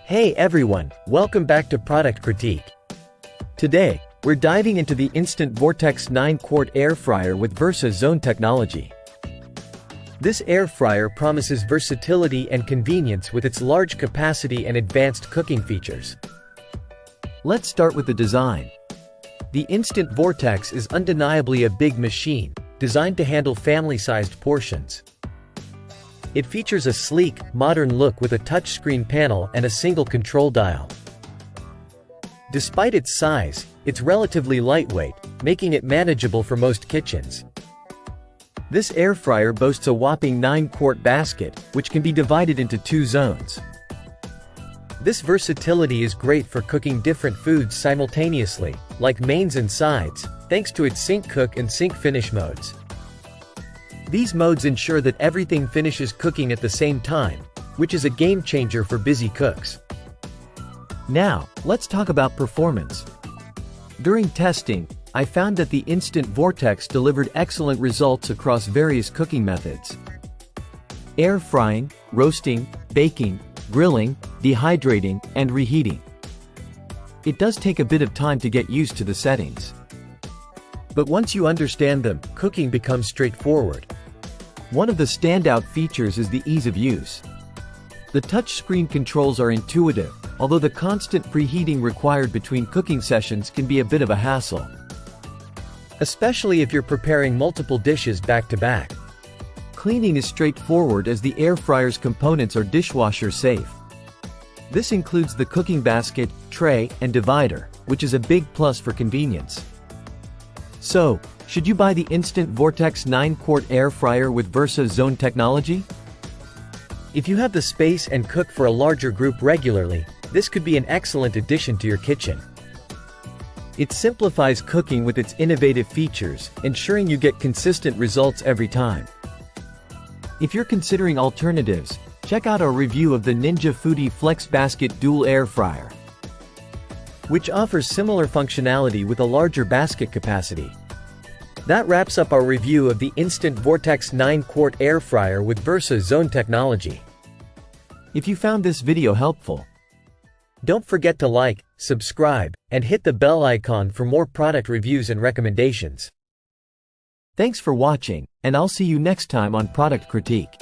Hey everyone, welcome back to Product Critique. Today, we're diving into the Instant Vortex 9-Quart air fryer with Versazone technology. This air fryer promises versatility and convenience with its large capacity and advanced cooking features. Let's start with the design. The Instant Vortex is undeniably a big machine, designed to handle family-sized portions. It features a sleek, modern look with a touchscreen panel and a single control dial. Despite its size, it's relatively lightweight, making it manageable for most kitchens. This air fryer boasts a whopping 9-quart basket, which can be divided into 2 zones. This versatility is great for cooking different foods simultaneously, like mains and sides, thanks to its sync cook and sync finish modes. These modes ensure that everything finishes cooking at the same time, which is a game changer for busy cooks. Now, let's talk about performance. During testing, I found that the Instant Vortex delivered excellent results across various cooking methods. Air frying, roasting, baking, grilling, dehydrating, and reheating. It does take a bit of time to get used to the settings. But once you understand them, cooking becomes straightforward. One of the standout features is the ease of use. The touchscreen controls are intuitive, although the constant preheating required between cooking sessions can be a bit of a hassle. Especially if you're preparing multiple dishes back to back. Cleaning is straightforward as the air fryer's components are dishwasher safe. This includes the cooking basket, tray, and divider, which is a big plus for convenience. So, should you buy the Instant Vortex 9-Quart air fryer with Versazone technology? If you have the space and cook for a larger group regularly, this could be an excellent addition to your kitchen. It simplifies cooking with its innovative features, ensuring you get consistent results every time. If you're considering alternatives, check out our review of the Ninja Foodi Flex Basket Dual Air Fryer, which offers similar functionality with a larger basket capacity. That wraps up our review of the Instant Vortex 9-Quart air fryer with Versazone technology. If you found this video helpful, don't forget to like, subscribe, and hit the bell icon for more product reviews and recommendations. Thanks for watching, and I'll see you next time on Product Critique.